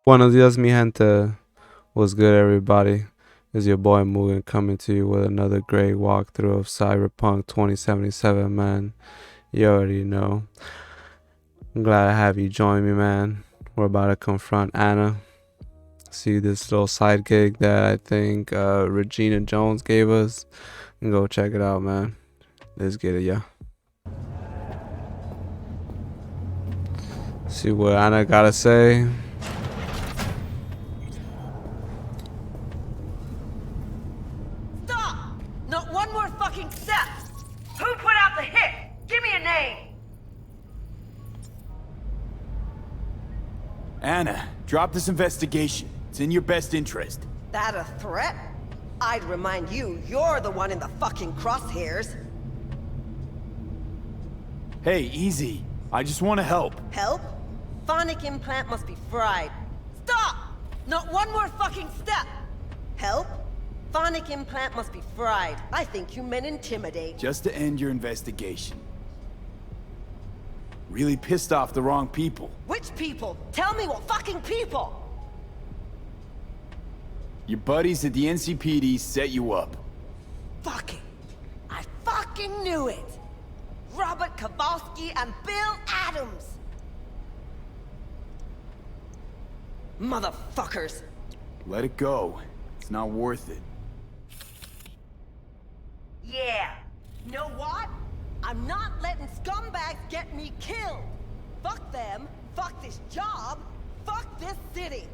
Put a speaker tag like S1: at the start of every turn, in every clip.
S1: Buenos dias, mi gente. What's good, everybody? It's your boy Mugen coming to you with another great walkthrough of Cyberpunk 2077, man. You already know. I'm glad to have you join me, man. We're about to confront Anna. See this little side gig that I think Regina Jones gave us. And go check it out, man. Let's get it, yeah. See what Anna gotta say.
S2: Stop! Not one more fucking step! Who put out the hit? Give me a name!
S3: Anna, drop this investigation. It's in your best interest.
S2: That a threat? I'd remind you, you're the one in the fucking crosshairs.
S3: Hey, easy. I just want to help.
S2: Help? Phonic implant must be fried. Stop! Not one more fucking step! Help? Phonic implant must be fried. I think you meant intimidate.
S3: Just to end your investigation. Really pissed off the wrong people.
S2: Which people? Tell me what fucking people!
S3: Your buddies at the NCPD set you up.
S2: Fucking! I fucking knew it! Robert Kowalski and Bill Adams! Motherfuckers!
S3: Let it go. It's not worth it.
S2: Yeah. Know what? I'm not letting scumbags get me killed! Fuck them, fuck this job, fuck this city!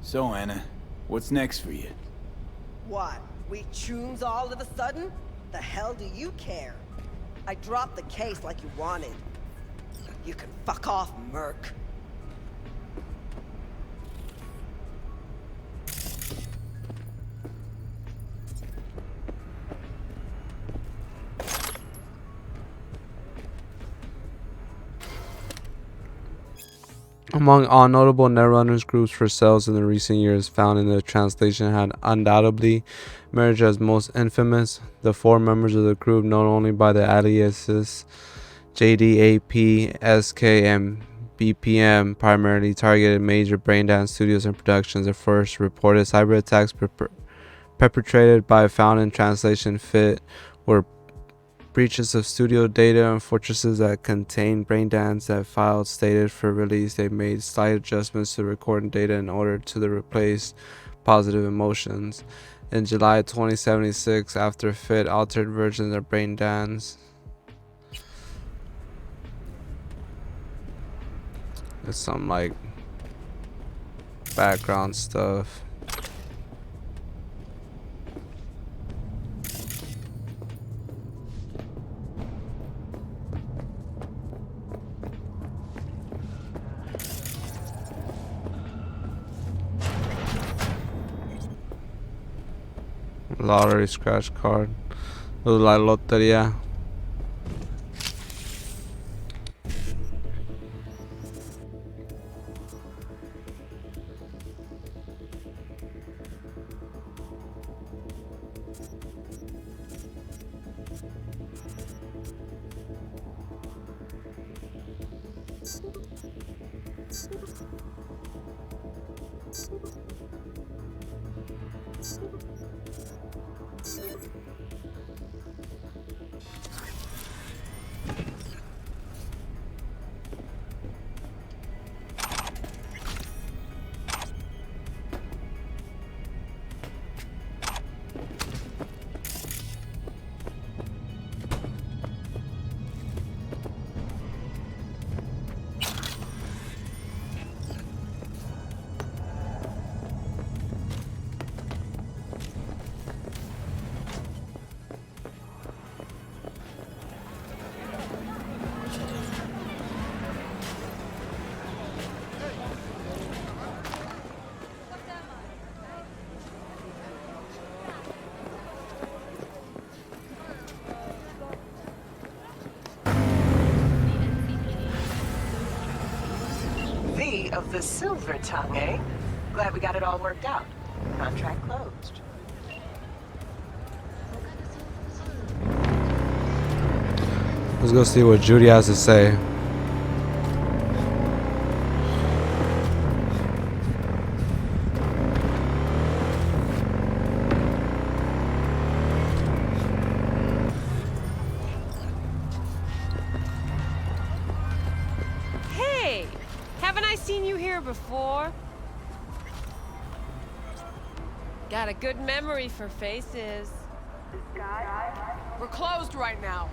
S3: So, Anna, what's next for you?
S2: What? We chooms all of a sudden? The hell do you care? I dropped the case like you wanted. You can fuck off, Merc.
S1: Among all notable Netrunners groups for sales in the recent years found in the translation had undoubtedly emerged as most infamous. The four members of the group, known only by the aliases JDAP, SK, and BPM, primarily targeted major braindance studios and productions. The first reported cyber attacks perpetrated by found in translation fit were breaches of studio data and fortresses that contained braindance that files stated for release. They made slight adjustments to recording data in order to replace positive emotions. In July 2076, after fit altered versions of braindance, there's some like background stuff. Lottery scratch card. La lotería.
S4: Of the silver tongue, eh? Glad we got it all worked out. Contract closed.
S1: Let's go see what Judy has to say.
S5: Haven't I seen you here before? Got a good memory for faces. We're closed right now.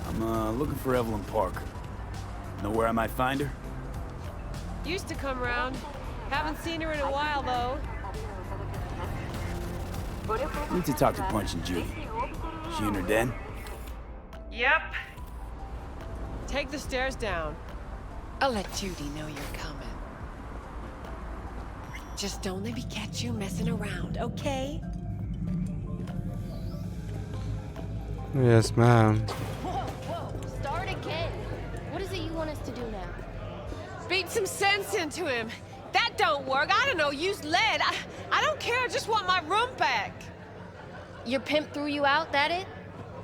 S3: I'm looking for Evelyn Parker. Know where I might find her?
S5: Used to come around. Haven't seen her in a while, though.
S3: Need to talk to Punch and Judy. She in her den?
S5: Yep. Take the stairs down. I'll let Judy know you're coming. Just don't let me catch you messing around, okay?
S1: Yes, ma'am.
S6: Whoa, start again. What is it you want us to do now?
S5: Beat some sense into him. That don't work. I don't know, use lead. I don't care, I just want my room back.
S6: Your pimp threw you out, that it?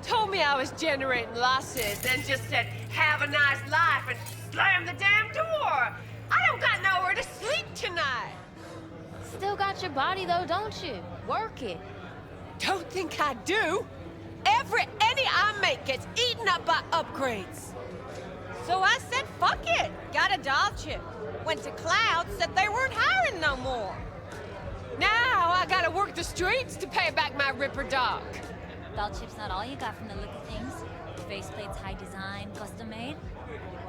S5: Told me I was generating losses, then just said, have a nice life, and slammed the damn door. I don't got nowhere to sleep tonight.
S6: Still got your body though, don't you? Work it.
S5: Don't think I do. Every penny I make gets eaten up by upgrades. So I said, fuck it. Got a doll chip. Went to Cloud, said they weren't hiring no more. Now I gotta work the streets to pay back my Ripper dog.
S7: Doll chip's not all you got from the look of things. Faceplate's high design, custom made.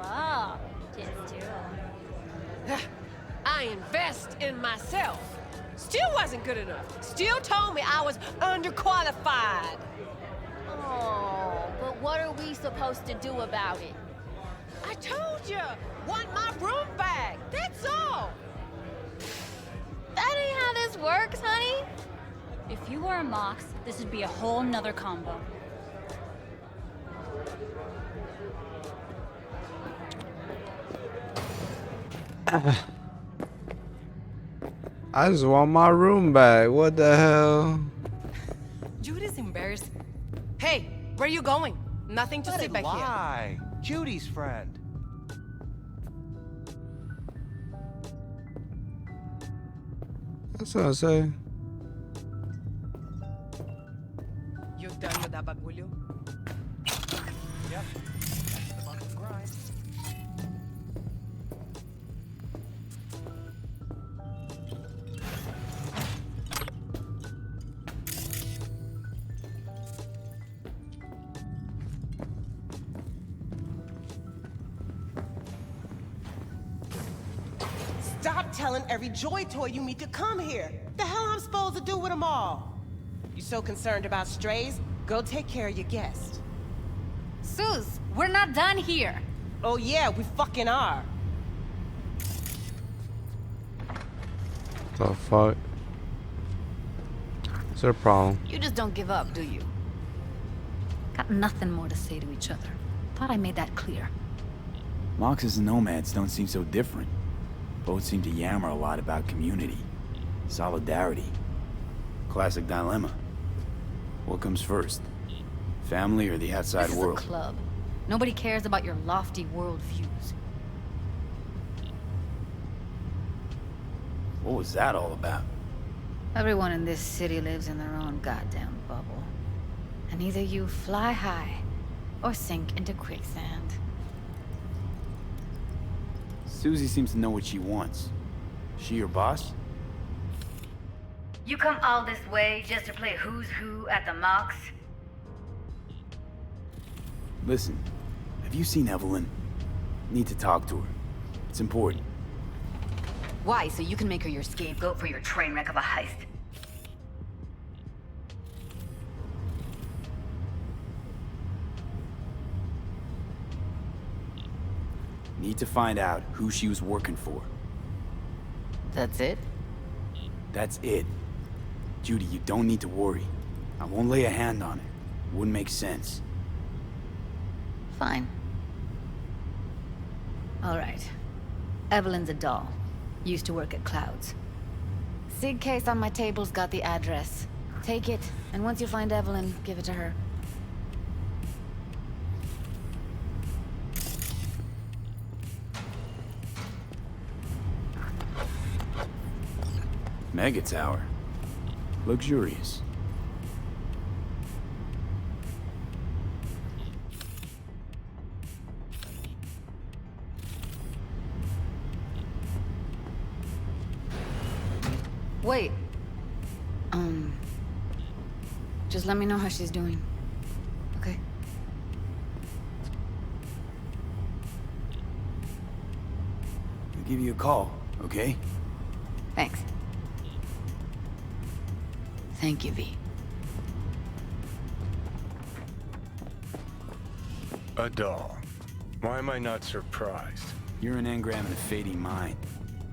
S7: Wow, tits too.
S5: I invest in myself. Still wasn't good enough. Still told me I was underqualified.
S6: Oh, but what are we supposed to do about it?
S5: I told you, want my room back. That's all.
S6: That ain't how this works, honey.
S7: If you were a Mox, this would be a whole nother combo.
S1: I just want my room back. What the hell?
S8: Judy's embarrassed. Hey, where are you going? Nothing to see back here.
S9: Lie. Judy's friend.
S1: That's what I say.
S8: You done with that bagulho?
S9: Yep. The monkey grind.
S2: Stop telling every Joy Toy you meet to come here. The hell I'm supposed to do with them all? You so concerned about strays? Go take care of your guest.
S7: Sus, we're not done here.
S2: Oh yeah, we fucking are.
S1: The fuck? What's their problem?
S7: You just don't give up, do you? Got nothing more to say to each other. Thought I made that clear.
S3: Moxes and nomads don't seem so different. Both seem to yammer a lot about community, solidarity. Classic dilemma. What comes first? Family or the outside
S7: This
S3: world?
S7: is a club. Nobody cares about your lofty worldviews.
S3: What was that all about?
S7: Everyone in this city lives in their own goddamn bubble. And either you fly high or sink into quicksand.
S3: Susie seems to know what she wants. She your boss?
S7: You come all this way just to play who's who at the Mox?
S3: Listen, have you seen Evelyn? Need to talk to her. It's important.
S7: Why? So you can make her your scapegoat for your train wreck of a heist?
S3: Need to find out who she was working for.
S7: That's it?
S3: That's it. Judy, you don't need to worry. I won't lay a hand on it. Wouldn't make sense.
S7: Fine. All right. Evelyn's a doll. Used to work at Clouds. Sig case on my table's got the address. Take it, and once you find Evelyn, give it to her.
S3: Mega tower. Luxurious.
S7: Wait. Just let me know how she's doing. Okay?
S3: I'll give you a call, okay?
S7: Thanks. Thank you, V.
S10: A doll. Why am I not surprised?
S3: You're an engram and a fading mind.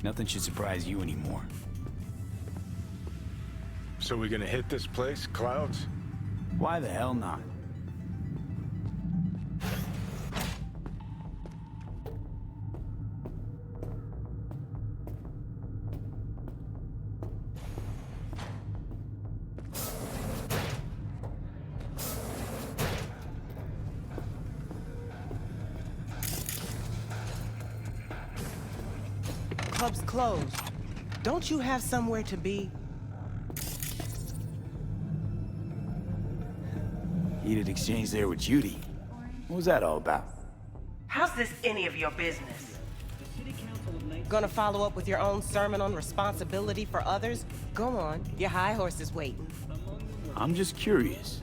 S3: Nothing should surprise you anymore.
S10: So we gonna hit this place, Clouds?
S3: Why the hell not?
S4: Club's closed. Don't you have somewhere to be?
S3: Heated exchange there with Judy. What was that all about?
S4: How's this any of your business? Gonna follow up with your own sermon on responsibility for others? Go on, your high horse is waiting.
S3: I'm just curious.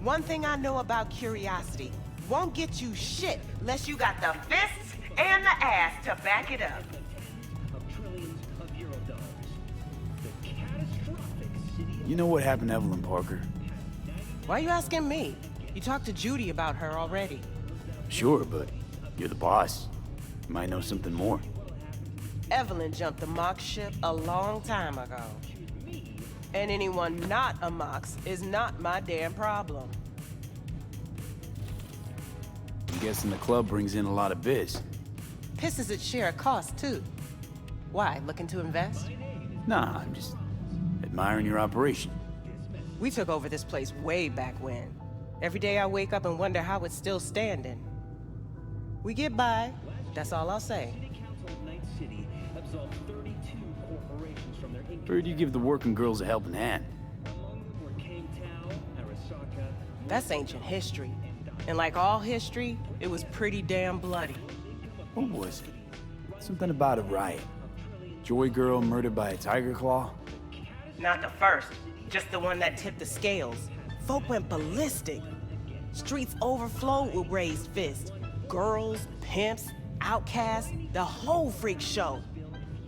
S4: One thing I know about curiosity, won't get you shit unless you got the fists and the ass to back it up.
S3: You know what happened to Evelyn Parker?
S4: Why are you asking me? You talked to Judy about her already.
S3: Sure, but you're the boss. You might know something more.
S4: Evelyn jumped the Mox ship a long time ago. And anyone not a Mox is not my damn problem.
S3: I'm guessing the club brings in a lot of biz.
S4: Pisses its share of cost, too. Why, looking to invest?
S3: Nah, I'm just admiring your operation.
S4: We took over this place way back when. Every day I wake up and wonder how it's still standing. We get by, that's all I'll say.
S3: Heard you give the working girls a helping hand.
S4: That's ancient history. And like all history, it was pretty damn bloody.
S3: What was it? Something about a riot. Joy girl murdered by a tiger claw?
S4: Not the first, just the one that tipped the scales. Folk went ballistic. Streets overflowed with raised fists. Girls, pimps, outcasts, the whole freak show.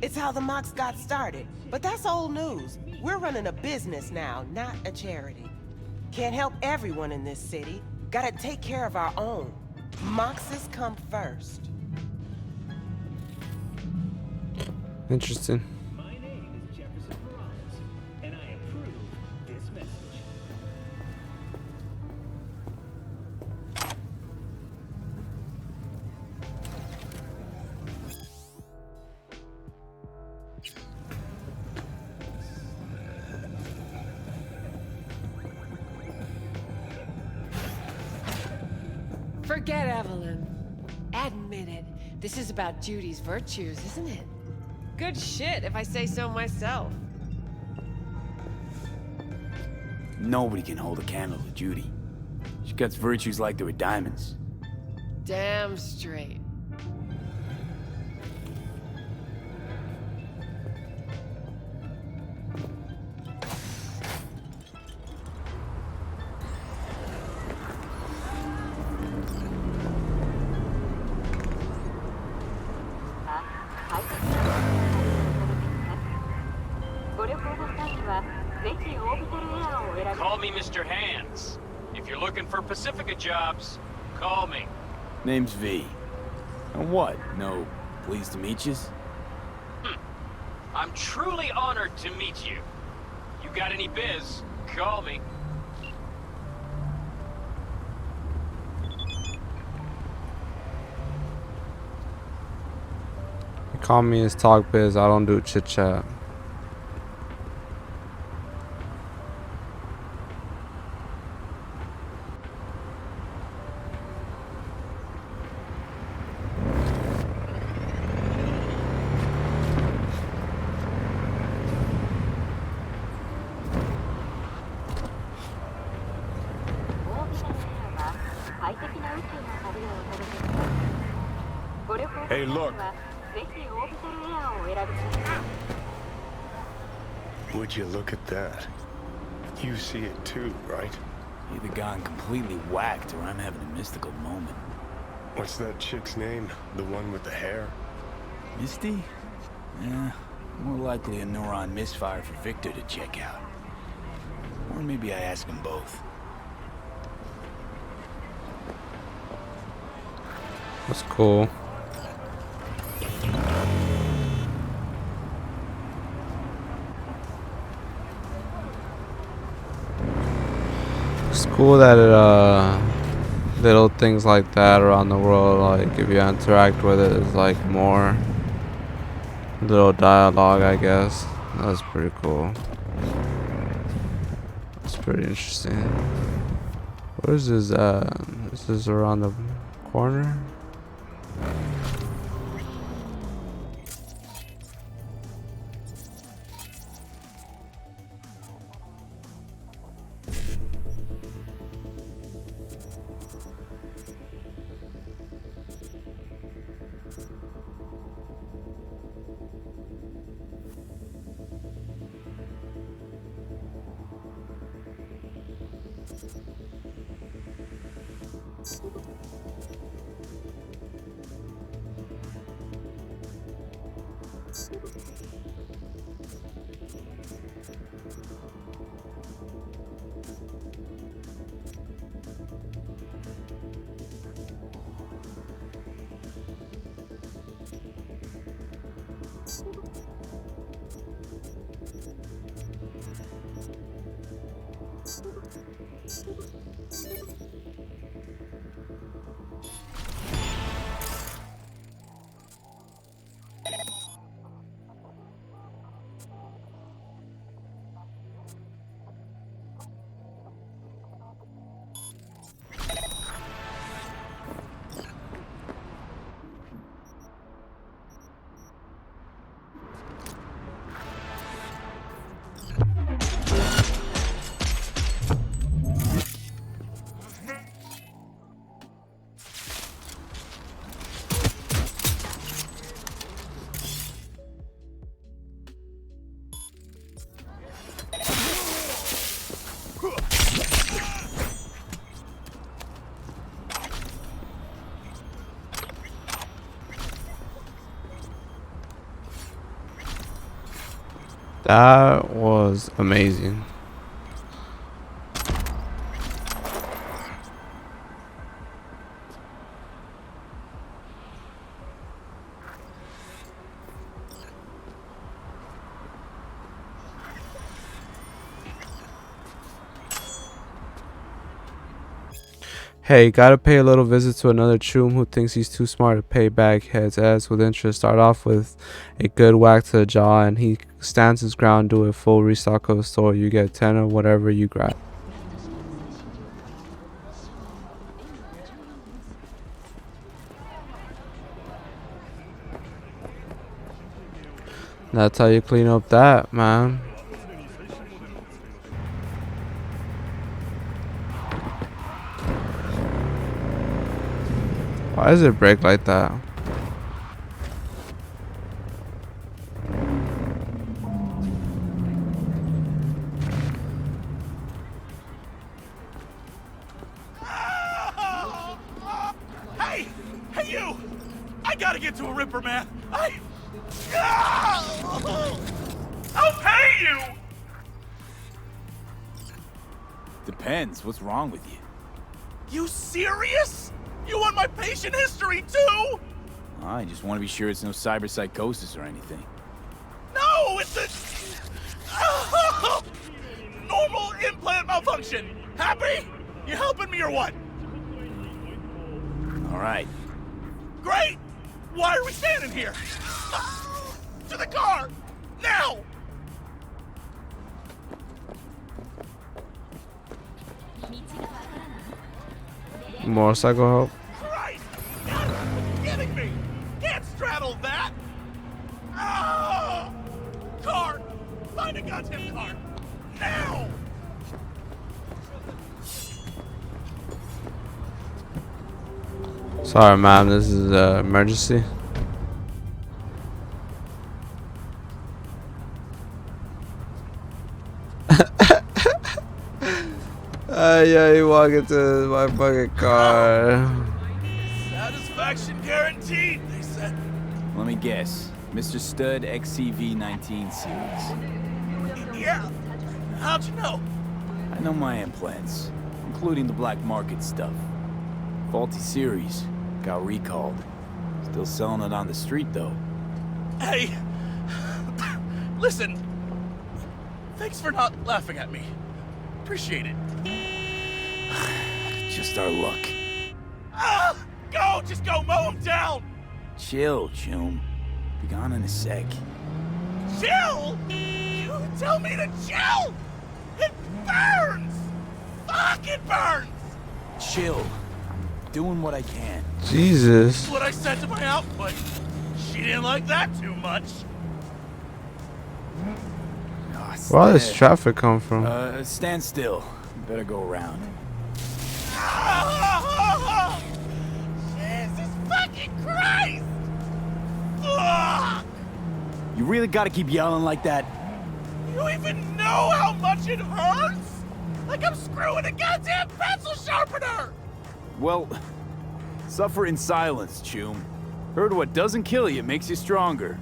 S4: It's how the Mox got started, but that's old news. We're running a business now, not a charity. Can't help everyone in this city. Gotta take care of our own. Moxes come first.
S1: Interesting.
S5: Forget Evelyn. Admit it. This is about Judy's virtues, isn't it? Good shit, if I say so myself.
S3: Nobody can hold a candle to Judy. She cuts virtues like they were diamonds.
S5: Damn straight.
S11: Call me Mr. Hands. If you're looking for Pacifica jobs, call me.
S3: Name's V. And what? No, pleased to meet yous?
S11: I'm truly honored to meet you. You got any biz, call me.
S1: Call me as talk biz. I don't do chit chat.
S10: Hey, look. Would you look at that? You see it too, right?
S3: Either gotten completely whacked or I'm having a mystical moment.
S10: What's that chick's name? The one with the hair?
S3: Misty? Yeah, more likely a neuron misfire for Victor to check out. Or maybe I ask them both.
S1: That's cool. It's cool that it, little things like that around the world, like if you interact with it, it's like more little dialogue, I guess. That's pretty cool. It's pretty interesting. Where's this is this around the corner? That was amazing. Hey, gotta pay a little visit to another choom who thinks he's too smart to pay back. Heads as with interest. Start off with a good whack to the jaw, and he stands his ground. Do a full restock of the store. You get 10 or whatever you grab. That's how you clean up that, man. Why does it break like that?
S12: Hey! Hey, you! I gotta get to a Ripper, man! I'll pay you!
S3: Depends. What's wrong with you?
S12: You serious? You want my patient history, too?
S3: I just want to be sure it's no cyberpsychosis or anything.
S12: No, it's a... normal implant malfunction. Happy? You helping me or what?
S3: All right.
S12: Great! Why are we standing here? To the car! Now!
S1: Motorcycle help.
S12: Christ! You're kidding me! Can't straddle that! Ah! Car! Find a goddamn car! Now!
S1: Sorry, ma'am. This is an emergency. yeah, he walked into my fucking car.
S12: Satisfaction guaranteed, they said.
S3: Let me guess. Mr. Stud XCV-19 series.
S12: Yeah. How'd you know?
S3: I know my implants, including the black market stuff. Faulty series. Got recalled. Still selling it on the street, though.
S12: Hey, listen. Thanks for not laughing at me. Appreciate it.
S3: Just our luck.
S12: Ah, go! Just go mow him down!
S3: Chill, Chum. Be gone in a sec.
S12: Chill? You tell me to chill? It burns! Fuck, it burns!
S3: Chill. I'm doing what I can.
S1: Jesus.
S12: That's what I said to my output. She didn't like that too much.
S3: Oh,
S1: Where all this traffic come from?
S3: Stand still. Better go around.
S12: Jesus fucking Christ! Ugh!
S3: You really gotta keep yelling like that?
S12: You even know how much it hurts? Like I'm screwing a goddamn pencil sharpener!
S3: Well, suffer in silence, Chum. Heard what doesn't kill you makes you stronger.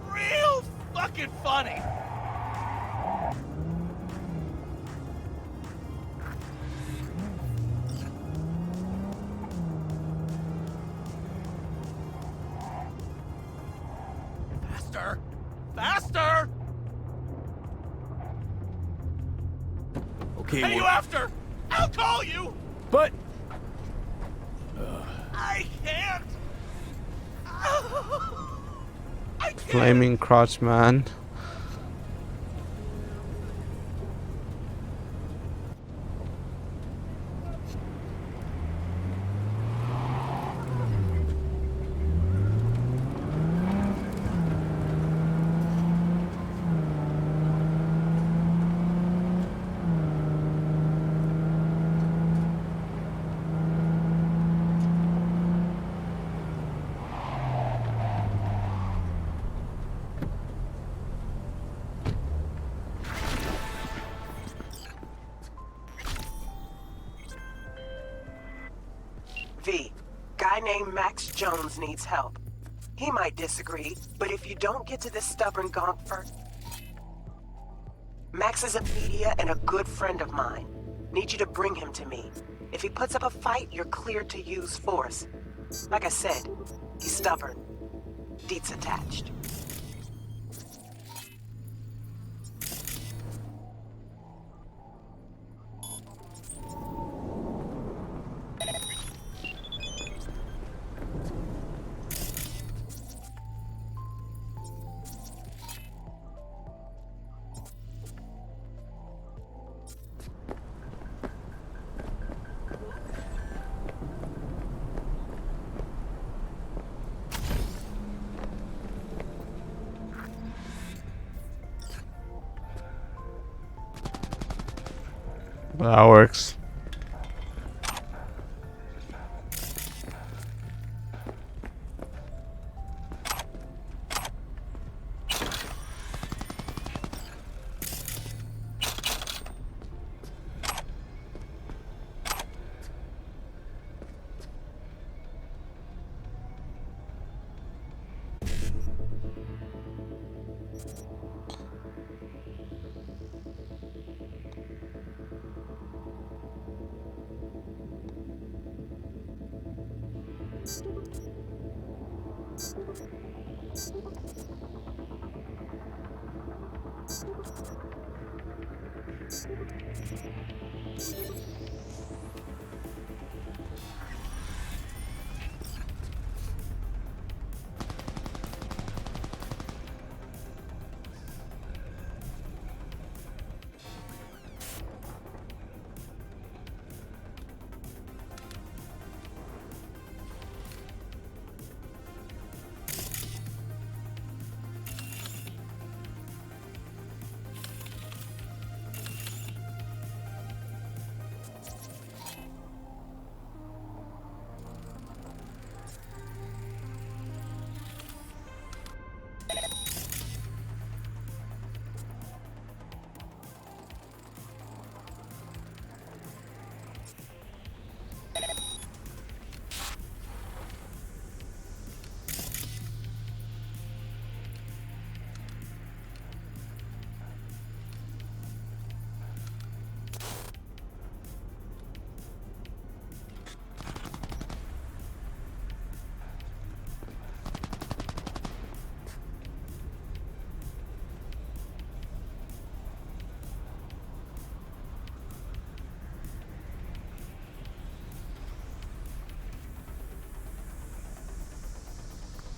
S12: Real fucking funny. Faster! Faster!
S3: Okay,
S12: Hey, you after? I'll call you!
S3: But...
S12: I can't! I can't!
S1: Flaming crotch man.
S4: V, guy named Max Jones needs help. He might disagree, but if you don't get to this stubborn gonk first... Max is a media and a good friend of mine. Need you to bring him to me. If he puts up a fight, you're cleared to use force. Like I said, he's stubborn. Deets attached.
S1: That works.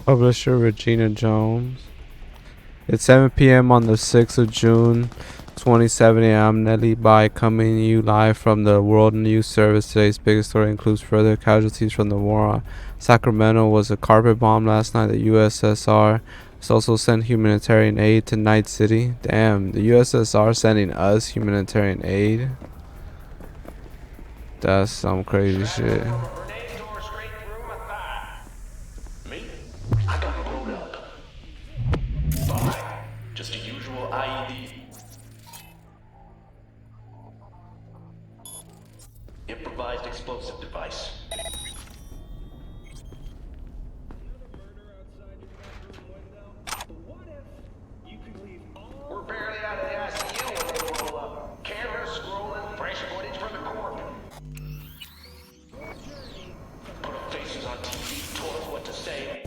S1: Publisher Regina Jones. It's 7 p.m. on the 6th of June, 2070. I'm Nelly Bai coming to you live from the World News Service. Today's biggest story includes further casualties from the war on Sacramento. Was a carpet bomb last night. The USSR has also sent humanitarian aid to Night City. Damn, the USSR sending us humanitarian aid. That's some crazy shit.
S13: I got blown up. Fine. Just a usual IED. Improvised explosive device. We're barely out of the ICU when they roll up. Cameras scrolling, fresh footage from the corp. Put up faces on TV, told us what to say.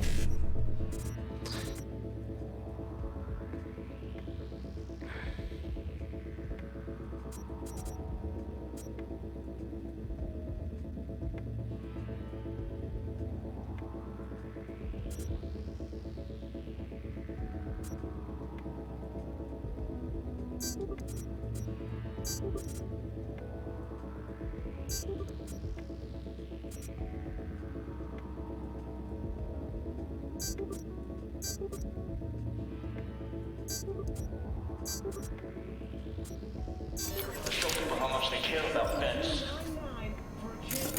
S13: Show people how much they care about vets.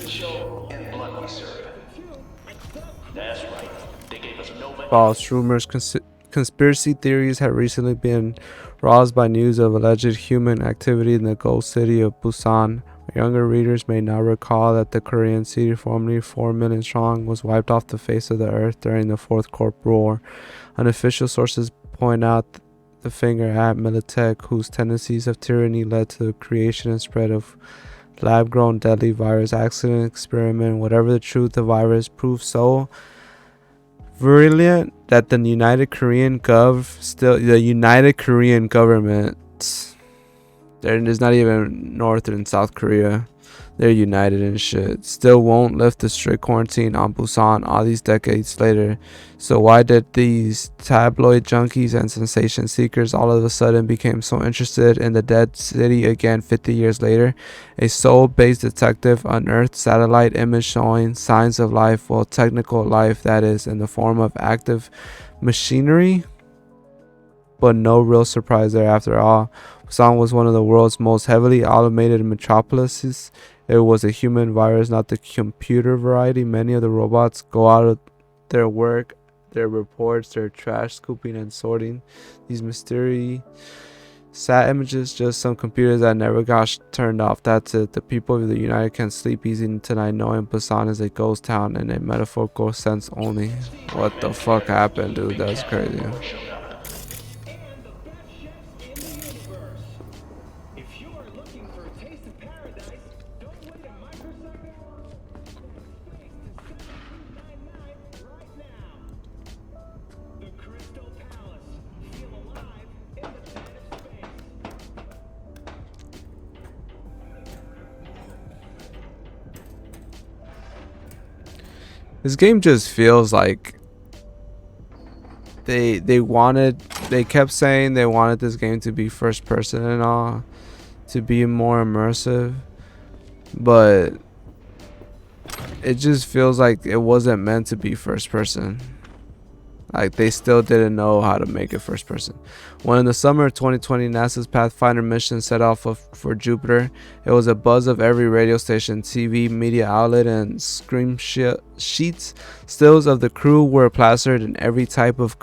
S13: Show and blood we serve. That's right. They gave us Nova.
S1: False rumors. Conspiracy theories have recently been roused by news of alleged human activity in the ghost city of Busan. Younger readers may now recall that the Korean city, formerly 4 million strong, was wiped off the face of the earth during the Fourth Corp War. Unofficial sources point out the finger at Militech, whose tendencies of tyranny led to the creation and spread of lab-grown deadly virus. Accident, experiment, whatever the truth, the virus proved so virulent that the United Korean government, there's not even North and South Korea, they're united and shit, still won't lift the strict quarantine on Busan all these decades later. So why did these tabloid junkies and sensation seekers all of a sudden became so interested in the dead city again 50 years later? A Seoul-based detective unearthed satellite image showing signs of life, well, technical life that is, in the form of active machinery, but no real surprise there after all. Busan was one of the world's most heavily automated metropolises. It was a human virus, not the computer variety. Many of the robots go out of their work, their reports, their trash scooping and sorting. These mysterious sat images, just some computers that never got turned off. That's it. The people of the United can sleep easy tonight knowing Busan is a ghost town in a metaphorical sense only. What the fuck happened, dude? That's crazy. This game just feels like they kept saying they wanted this game to be first person and all, to be more immersive, but it just feels like it wasn't meant to be first person. Like, they still didn't know how to make it first person. When in the summer of 2020, NASA's Pathfinder mission set off for Jupiter, it was a buzz of every radio station, TV, media outlet, and screen sheets. Stills of the crew were plastered in every type of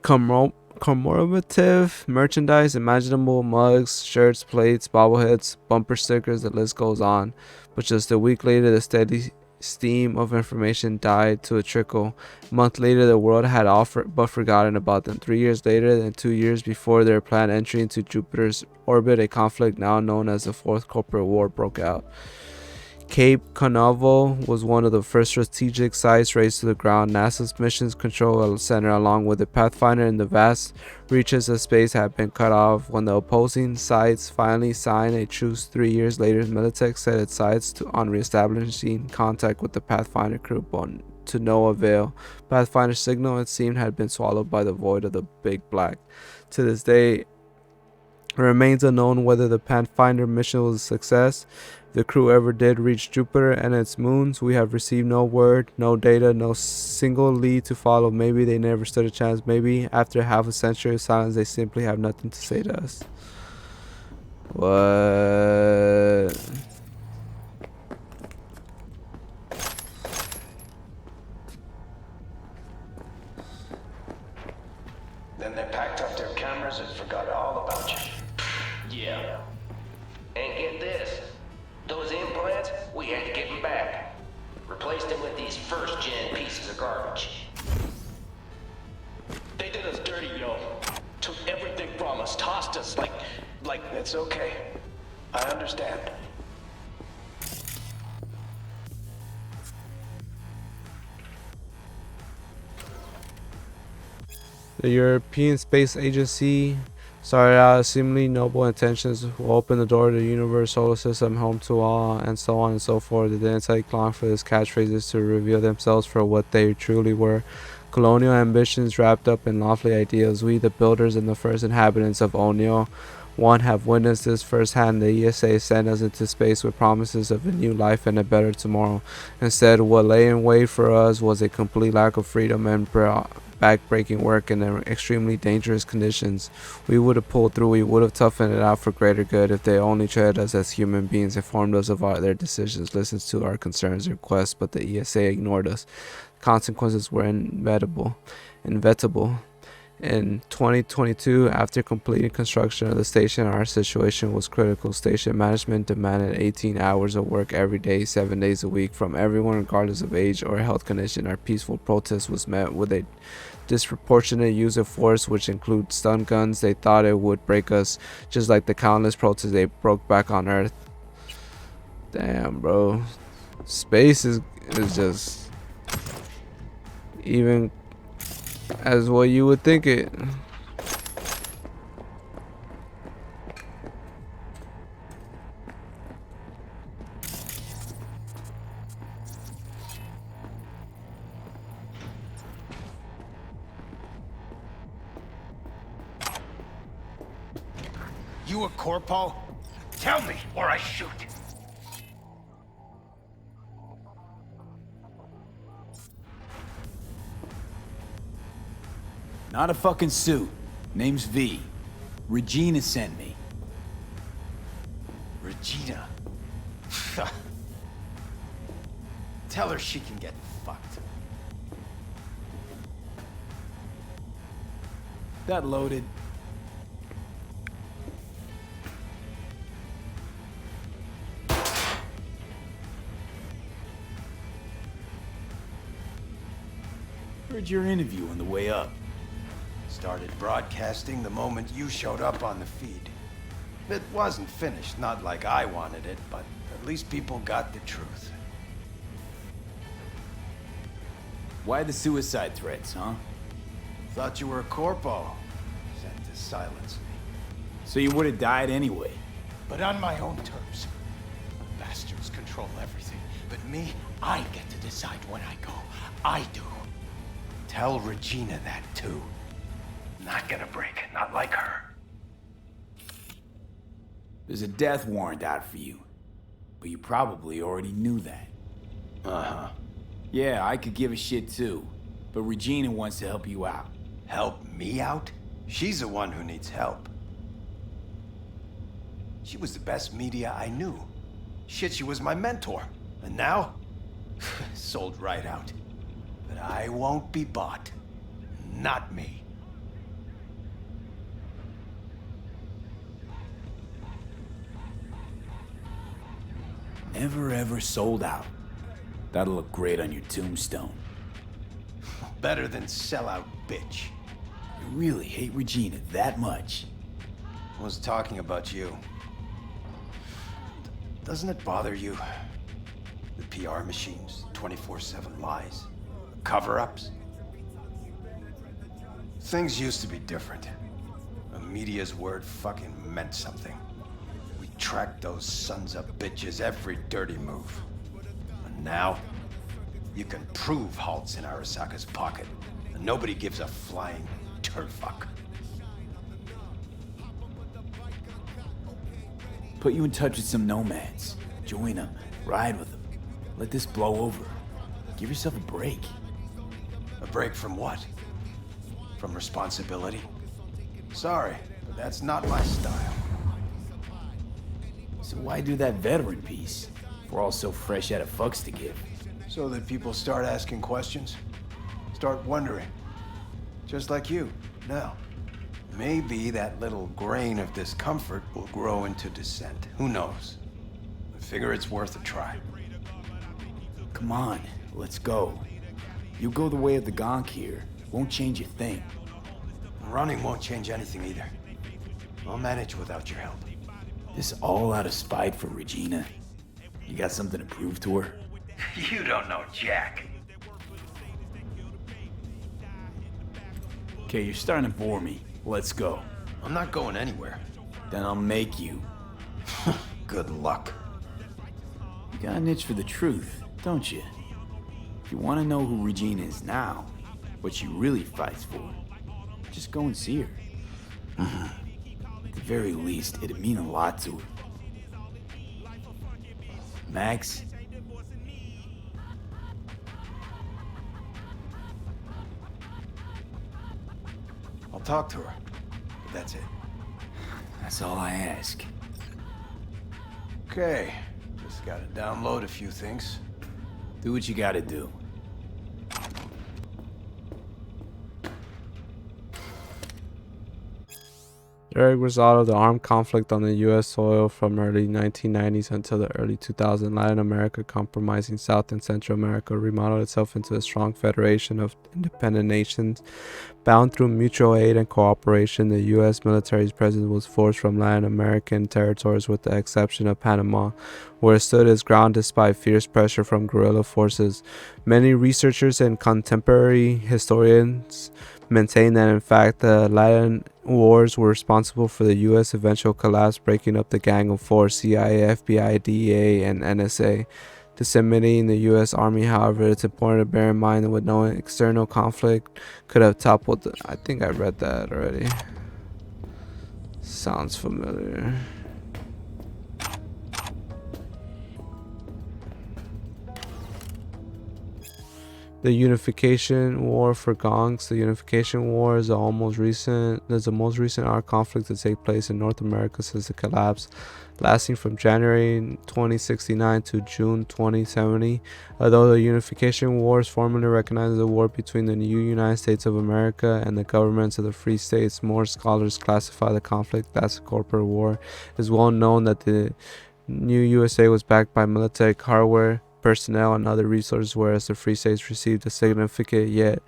S1: commemorative merchandise imaginable: mugs, shirts, plates, bobbleheads, bumper stickers, the list goes on. But just a week later, the steady stream of information died to a trickle. A month later, the world had offered but forgotten about them. 3 years later, and 2 years before their planned entry into Jupiter's orbit, a conflict now known as the Fourth Corporate War broke out. Cape Canaveral was one of the first strategic sites razed to the ground. NASA's Missions Control Center, along with the Pathfinder and the vast reaches of space, had been cut off. When the opposing sides finally signed a truce 3 years later, Militech set its sights on reestablishing contact with the Pathfinder crew, but to no avail. Pathfinder's signal, it seemed, had been swallowed by the void of the Big Black. To this day, it remains unknown whether the Pathfinder mission was a success. If the crew ever did reach Jupiter and its moons, we have received no word, no data, no single lead to follow. Maybe they never stood a chance. Maybe after half a century of silence, they simply have nothing to say to us. What?
S13: Then they packed up their cameras and forgot all about you. Yeah. And get this. Those implants, we had to get them back. Replaced them with these first-gen pieces of garbage.
S12: They did us dirty, yo. Took everything from us, tossed us like...
S13: It's okay. I understand.
S1: The European Space Agency started out with seemingly noble intentions: will open the door to the universe, solar system, home to all, and so on and so forth. It didn't take long for these catchphrases to reveal themselves for what they truly were: colonial ambitions wrapped up in lofty ideals. We, the builders and the first inhabitants of Onio, one, have witnessed this firsthand. The ESA sent us into space with promises of a new life and a better tomorrow. Instead, what lay in wait for us was a complete lack of freedom and back-breaking work in extremely dangerous conditions. We would have pulled through. We would have toughened it out for greater good if they only treated us as human beings, informed us of their decisions, listened to our concerns and requests. But the ESA ignored us. Consequences were inevitable. In 2022, after completing construction of the station, our situation was critical. Station management demanded 18 hours of work every day, 7 days a week, from everyone regardless of age or health condition. Our peaceful protest was met with a disproportionate use of force, which includes stun guns. They thought it would break us, just like the countless protests they broke back on Earth. Damn, bro. Space is just even as what you would think it.
S12: You a corpo? Tell me, or I shoot.
S3: Not a fucking suit. Name's V. Regina sent me.
S12: Regina. Tell her she can get fucked.
S3: That loaded. Heard your interview on the way up.
S12: Started broadcasting the moment you showed up on the feed. It wasn't finished, not like I wanted it, but at least people got the truth.
S3: Why the suicide threats, huh?
S12: Thought you were a corpo. Sent to silence me.
S3: So you would have died anyway.
S12: But on my own terms. Bastards control everything. But me, I get to decide when I go. I do. Tell Regina that too. Not gonna break, not like her.
S3: There's a death warrant out for you. But you probably already knew that.
S12: Uh-huh.
S3: Yeah, I could give a shit too. But Regina wants to help you out.
S12: Help me out? She's the one who needs help. She was the best media I knew. Shit, she was my mentor. And now? Sold right out. But I won't be bought. Not me.
S3: Never ever sold out. That'll look great on your tombstone.
S12: Better than sellout bitch.
S3: You really hate Regina that much?
S12: I was talking about you. Doesn't it bother you? The PR machines, 24/7 lies, cover-ups. Things used to be different. The media's word fucking meant something. We tracked those sons of bitches every dirty move. And now, You can prove Halt's in Arasaka's pocket, and nobody gives a flying turfuck.
S3: Put you in touch with some nomads. Join them. Ride with them. Let this blow over. Give yourself a break.
S12: A break from what? From responsibility? Sorry, but that's not my style.
S3: So why do that veteran piece? If we're all so fresh out of fucks to give.
S12: So that people start asking questions? Start wondering. Just like you, now. Maybe that little grain of discomfort will grow into dissent. Who knows? I figure it's worth a try.
S3: Come on, let's go. You go the way of the gonk here. Won't change a thing.
S12: Running won't change anything either. I'll manage without your help.
S3: This all out of spite for Regina. You got something to prove to her?
S12: You don't know Jack.
S3: Okay, you're starting to bore me. Let's go.
S12: I'm not going anywhere.
S3: Then I'll make you.
S12: Good luck.
S3: You got an itch for the truth, don't you? If you want to know who Regina is now, what she really fights for, just go and see her. At the very least, it'd mean a lot to her. Max?
S12: I'll talk to her, but that's it.
S3: That's all I ask.
S12: Okay, just gotta download a few things.
S3: Do what you gotta do.
S1: Derek Rosado, the armed conflict on the U.S. soil from early 1990s until the early 2000s, Latin America, compromising South and Central America, remodeled itself into a strong federation of independent nations. Bound through mutual aid and cooperation, the U.S. military's presence was forced from Latin American territories with the exception of Panama, where it stood its ground despite fierce pressure from guerrilla forces. Many researchers and contemporary historians maintain that in fact the Latin wars were responsible for the U.S. eventual collapse, breaking up the Gang of Four, CIA, FBI, DEA, and NSA, disseminating the U.S. Army. However, it's important to bear in mind that with no external conflict could have toppled the... I think I read that already. Sounds familiar. The Unification War for Gonks. The Unification War is the most recent armed conflict to take place in North America since the collapse, lasting from January 2069 to June 2070. Although the Unification War is formally recognized as a war between the new United States of America and the governments of the Free States, more scholars classify the conflict as a corporate war. It is well known that the new USA was backed by military hardware, personnel, and other resources, whereas the Free States received a significant yet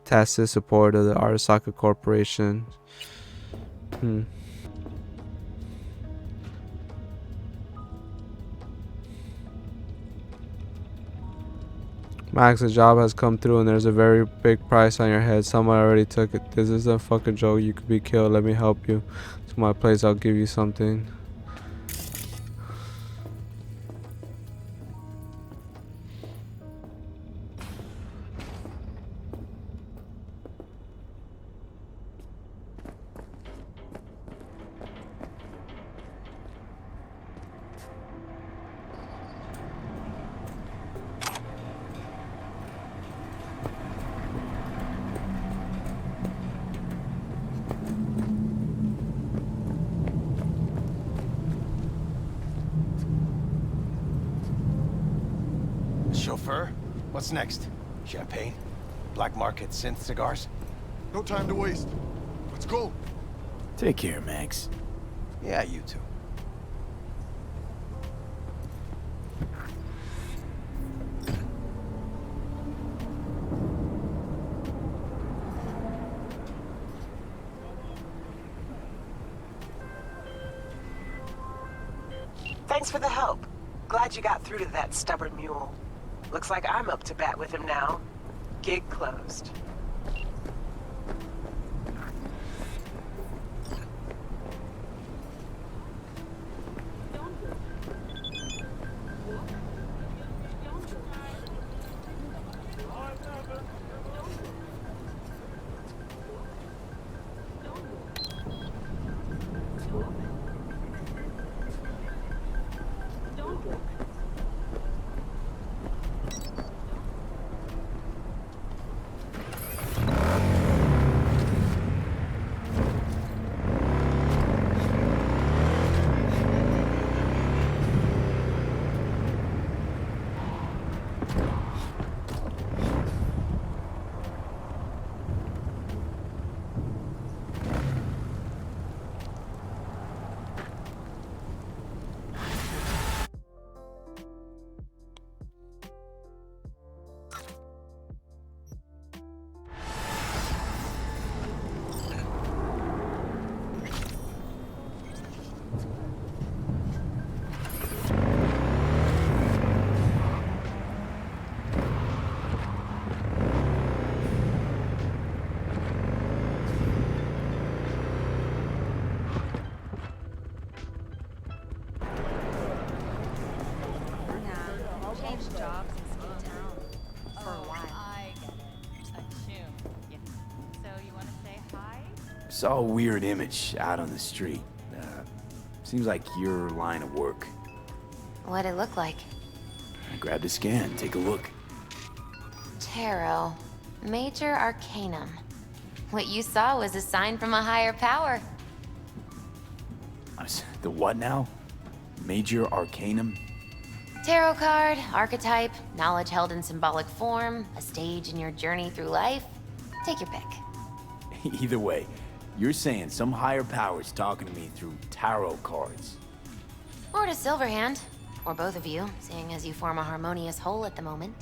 S1: tacit support of the Arasaka Corporation. Max, the job has come through and there's a very big price on your head. Someone already took it. This is a fucking joke. You could be killed. Let me help you to my place. I'll give you something.
S12: Chauffeur, what's next? Champagne? Black market synth cigars?
S14: No time to waste. Let's go.
S3: Take care, Max.
S12: Yeah, you too.
S4: Thanks for the help. Glad you got through to that stubborn mule. Looks like I'm up to bat with him now. Gig closed.
S3: Saw a weird image out on the street. Seems like your line of work.
S15: What'd it look like?
S3: I grabbed a scan. Take a look.
S15: Tarot. Major Arcanum. What you saw was a sign from a higher power.
S3: The what now? Major Arcanum?
S15: Tarot card, archetype, knowledge held in symbolic form, a stage in your journey through life. Take your pick.
S3: Either way, you're saying some higher power's talking to me through tarot cards.
S15: Or to Silverhand. Or both of you, seeing as you form a harmonious whole at the moment.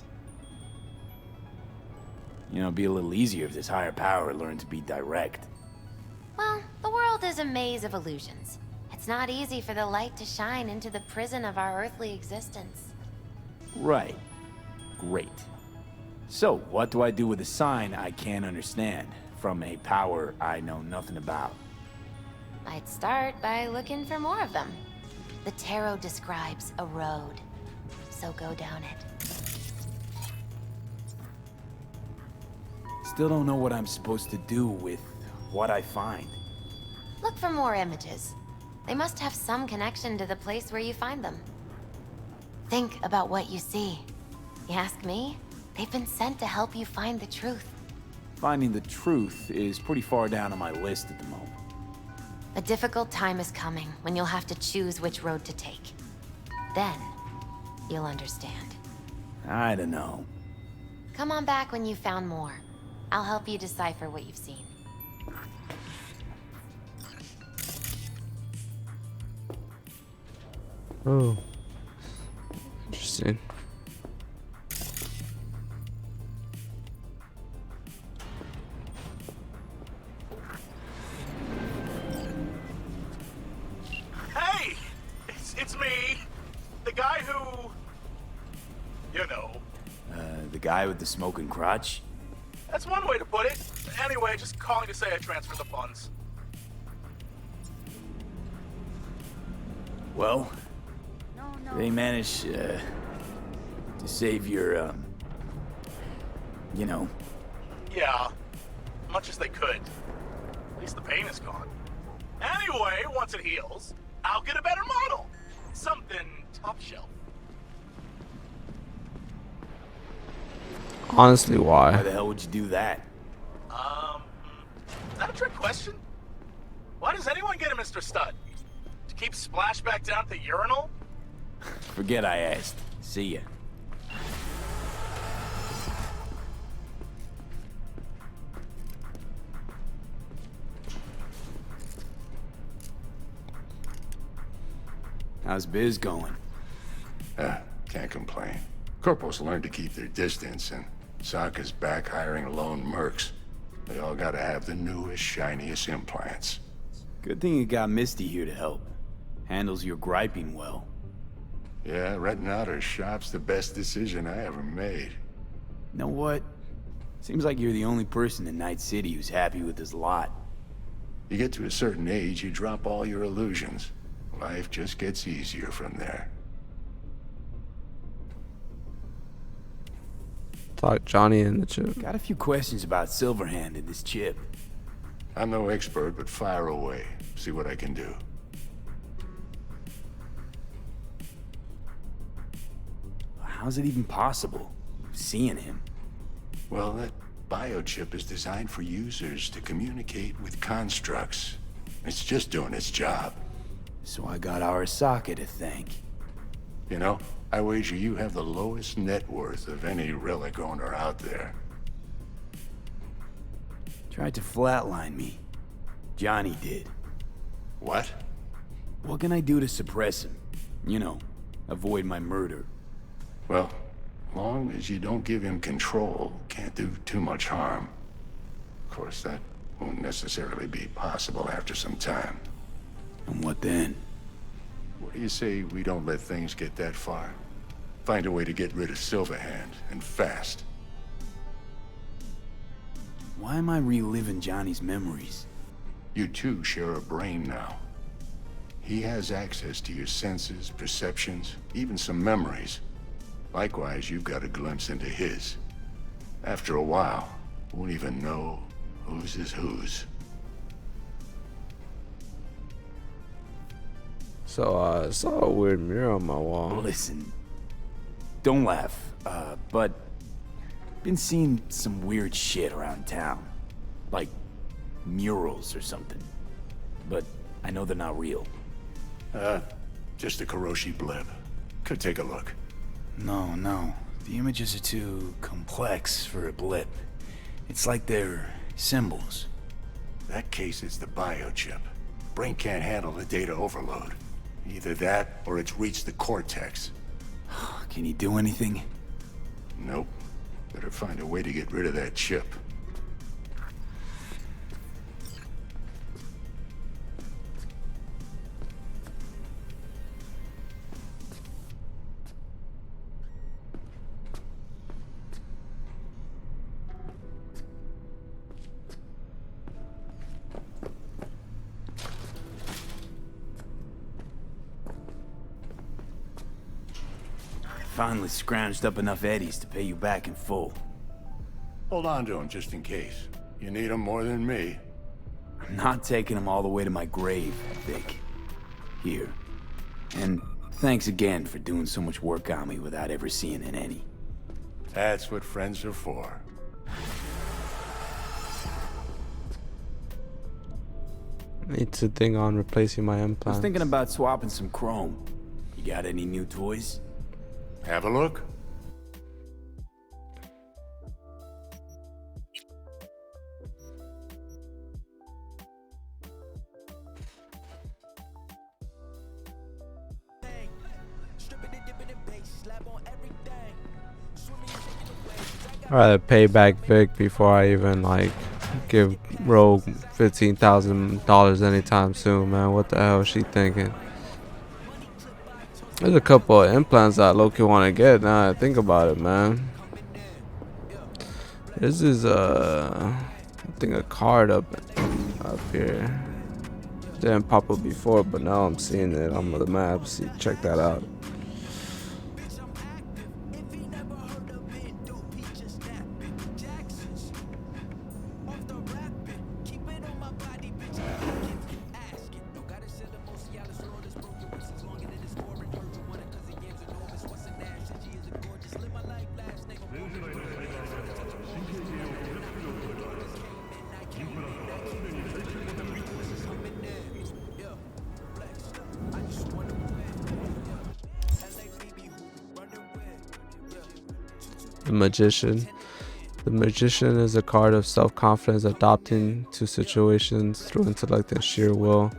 S3: You know, it'd be a little easier if this higher power learned to be direct.
S15: Well, the world is a maze of illusions. It's not easy for the light to shine into the prison of our earthly existence.
S3: Right. Great. So, what do I do with a sign I can't understand, from a power I know nothing about?
S15: I'd start by looking for more of them. The tarot describes a road, so go down it.
S3: Still don't know what I'm supposed to do with what I find.
S15: Look for more images. They must have some connection to the place where you find them. Think about what you see. You ask me? They've been sent to help you find the truth.
S3: Finding the truth is pretty far down on my list at the moment.
S15: A difficult time is coming when you'll have to choose which road to take. Then, you'll understand.
S3: I don't know.
S15: Come on back when you've found more. I'll help you decipher what you've seen.
S1: Oh. Interesting.
S16: Hey! It's me! The guy who... You know.
S3: The guy with the smoking crotch?
S16: That's one way to put it. Anyway, just calling to say I transferred the funds.
S3: Well, they managed to save your, you know.
S16: Yeah, much as they could. At least the pain is gone. Anyway, once it heals, I'll get a better model. Something top shelf.
S1: Honestly, why?
S3: Why the hell would you do that?
S16: Is that a trick question? Why does anyone get a Mr. Stud? To keep Splashback down at the urinal?
S3: Forget I asked. See ya. How's biz going?
S17: Can't complain. Corporals learn to keep their distance, and Sokka's back hiring lone mercs. They all gotta have the newest, shiniest implants.
S3: Good thing you got Misty here to help. Handles your griping well.
S17: Yeah, renting out her shop's the best decision I ever made.
S3: Know what? Seems like you're the only person in Night City who's happy with his lot.
S17: You get to a certain age, you drop all your illusions. Life just gets easier from there.
S1: Thought Johnny and the chip.
S3: Got a few questions about Silverhand and this chip.
S17: I'm no expert, but fire away. See what I can do.
S3: How's it even possible? Seeing him?
S17: Well, that biochip is designed for users to communicate with constructs. It's just doing its job.
S3: So I got Arasaka to thank.
S17: You know, I wager you have the lowest net worth of any relic owner out there.
S3: Tried to flatline me. Johnny did.
S17: What?
S3: What can I do to suppress him? You know, avoid my murder.
S17: Well, long as you don't give him control, can't do too much harm. Of course, that won't necessarily be possible after some time.
S3: And what then?
S17: What do you say we don't let things get that far? Find a way to get rid of Silverhand, and fast.
S3: Why am I reliving Johnny's memories?
S17: You two share a brain now. He has access to your senses, perceptions, even some memories. Likewise, you've got a glimpse into his. After a while, won't even know whose is whose.
S1: So I saw a weird mirror on my wall.
S3: Listen, don't laugh, but been seeing some weird shit around town. Like murals or something. But I know they're not real.
S17: Just a Kuroshi blip. Could take a look.
S3: No. The images are too complex for a blip. It's like they're symbols.
S17: That case is the biochip. Brain can't handle the data overload. Either that, or it's reached the cortex.
S3: Can you do anything?
S17: Nope. Better find a way to get rid of that chip.
S3: Finally scrounged up enough eddies to pay you back in full.
S17: Hold on to them just in case. You need them more than me.
S3: I'm not taking them all the way to my grave, Vic. Here. And thanks again for doing so much work on me without ever seeing an any.
S17: That's what friends are for.
S1: Need to think on replacing my
S3: I
S1: implants.
S3: was thinking about swapping some chrome. You got any new toys?
S17: Have a look.
S1: I'd rather pay back Vic before I even like give Rogue $15,000 anytime soon, man. What the hell is she thinking? There's a couple of implants that Loki want to get now I think about it, man. This is I think a card up here. Didn't pop up before, but now I'm seeing it on the map. See, check that out. The Magician. The Magician is a card of self-confidence, adapting to situations through intellect and sheer will.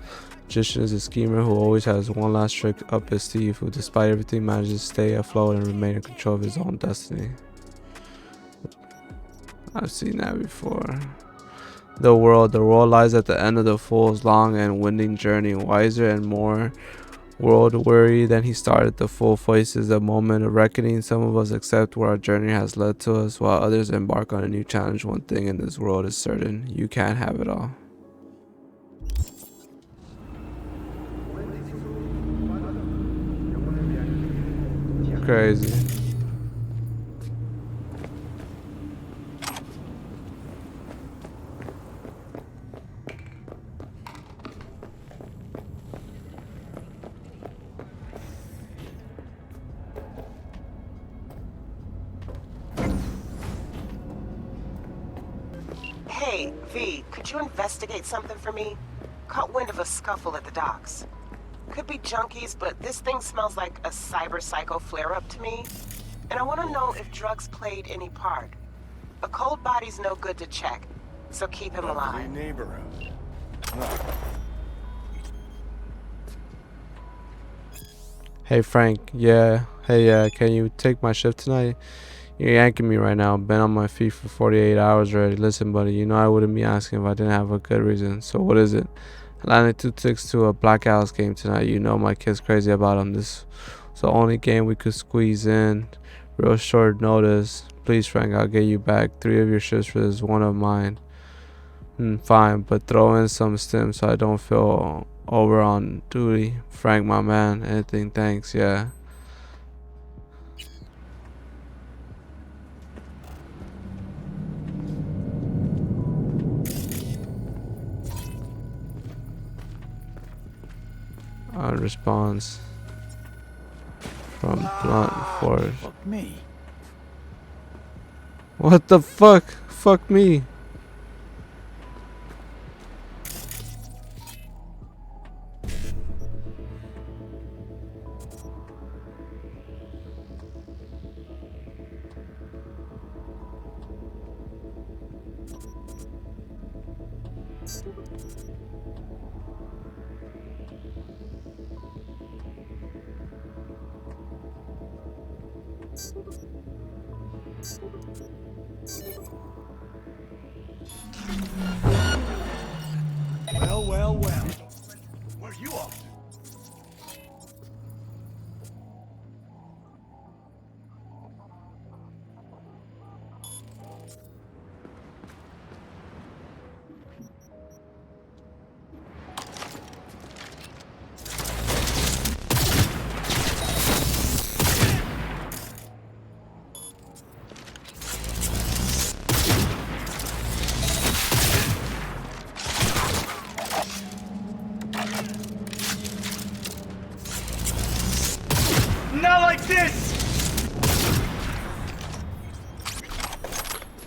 S1: Magician is a schemer who always has one last trick up his sleeve, who despite everything manages to stay afloat and remain in control of his own destiny. I've seen that before. The world lies at the end of the fool's long and winding journey. Wiser and more world-weary than he started, the fool faces a moment of reckoning. Some of us accept where our journey has led to us, while others embark on a new challenge. One thing in this world is certain: you can't have it all. Crazy.
S4: Hey, V, could you investigate something for me? Caught wind of a scuffle at the docks. Could be junkies, but this thing smells like a cyber psycho flare-up to me. And I want to know if drugs played any part. A cold body's no good to check, so keep him alive.
S17: Neighborhood.
S1: Hey Frank, yeah, can you take my shift tonight? You're yanking me right now. Been on my feet for 48 hours already. Listen, buddy, you know I wouldn't be asking if I didn't have a good reason. So what is it? I landed 2 ticks to a Black Alice game tonight. You know my kid's crazy about him. This was the only game we could squeeze in. Real short notice. Please, Frank, I'll get you back 3 of your shifts for this one of mine. Fine, but throw in some stim so I don't feel over on duty. Frank, my man. Anything, thanks, yeah. response from blunt force.
S3: Fuck me.
S1: What the fuck? Fuck me.
S12: Well, well, well. Where you off to? Not like this!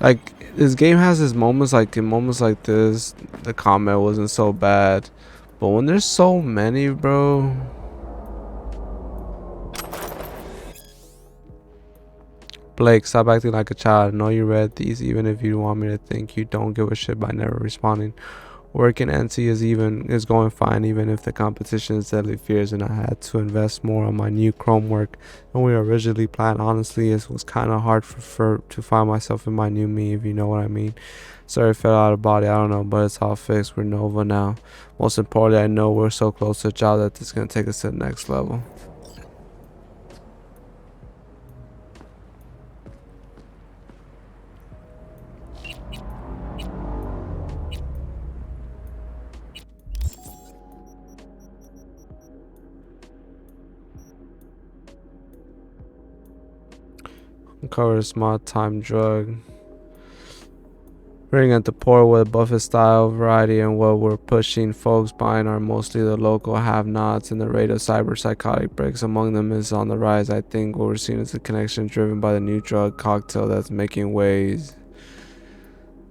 S1: Like, this game has its moments, like in moments like this, the combat wasn't so bad. But when there's so many, bro. Blake, stop acting like a child. I know you read these, even if you want me to think you don't give a shit by never responding. Work in NC is going fine, even if the competition is deadly fierce, and I had to invest more on my new Chrome work than we originally planned. Honestly, it was kind of hard to find myself in my new me, if you know what I mean. Sorry, fell out of body. I don't know, but it's all fixed. We're Nova now. Most importantly, I know we're so close to a job that this is gonna take us to the next level. Uncover a small time drug. Running at the port with Buffett style variety, and what we're pushing folks buying are mostly the local have-nots, and the rate of cyber psychotic breaks among them is on the rise. I think what we're seeing is a connection driven by the new drug cocktail that's making waves.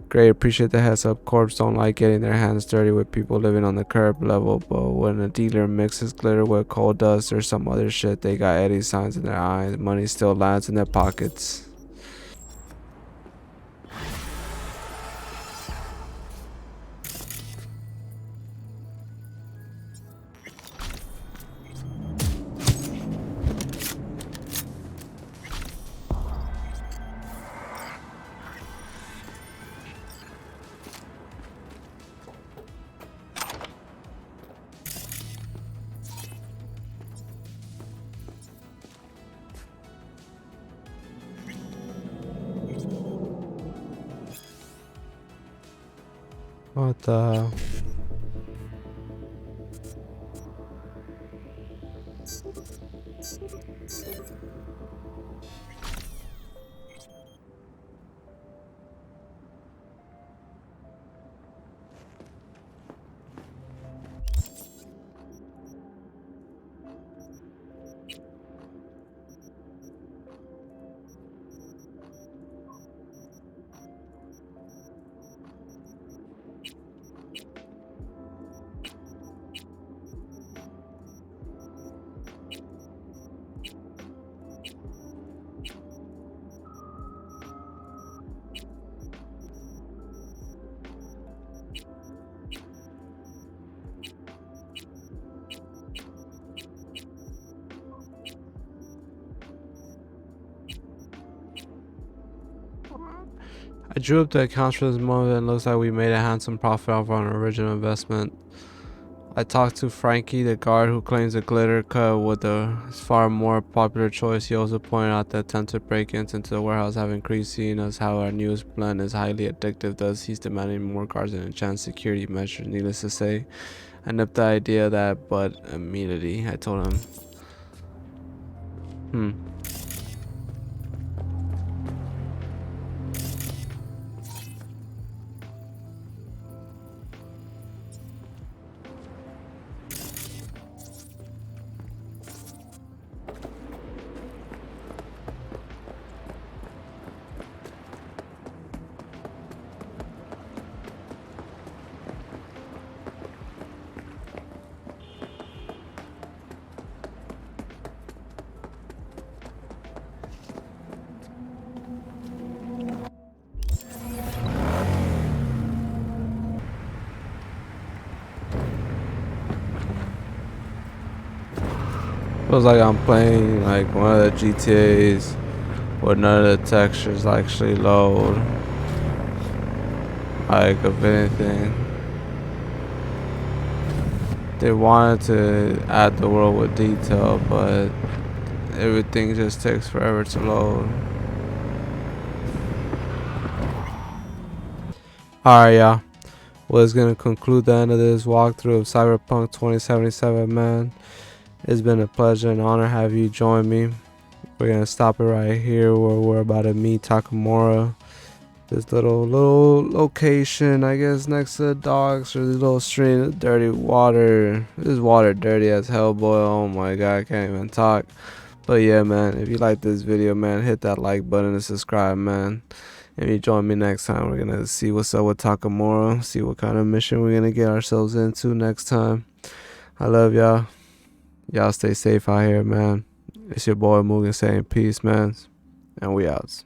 S1: Great, appreciate the heads up. Corps don't like getting their hands dirty with people living on the curb level, but when a dealer mixes glitter with coal dust or some other shit, they got Eddie signs in their eyes. Money still lands in their pockets. What the hell? I drew up the accounts for this month and it looks like we made a handsome profit off our original investment. I talked to Frankie, the guard who claims the glitter cut with a far more popular choice. He also pointed out that attempted break-ins into the warehouse have increased, seeing as how our newest blend is highly addictive. Thus, he's demanding more guards and enhanced security measures. Needless to say, I nipped the idea of that, but immediately I told him, Feels like I'm playing like one of the GTAs where none of the textures actually load. Like, if anything, they wanted to add the world with detail, but everything just takes forever to load. Alright, y'all. Well, it's gonna conclude the end of this walkthrough of Cyberpunk 2077, man. It's been a pleasure and honor to have you join me. We're gonna stop it right here where we're about to meet Takamura. This little location, I guess, next to the docks, or this little stream of dirty water. This water dirty as hell, boy. Oh my god, I can't even talk. But yeah, man, if you like this video, man, hit that like button and subscribe, man. If you join me next time, we're gonna see what's up with Takamura, see what kind of mission we're gonna get ourselves into next time. I love y'all. Y'all stay safe out here, man. It's your boy Mugen saying peace, man. And we out.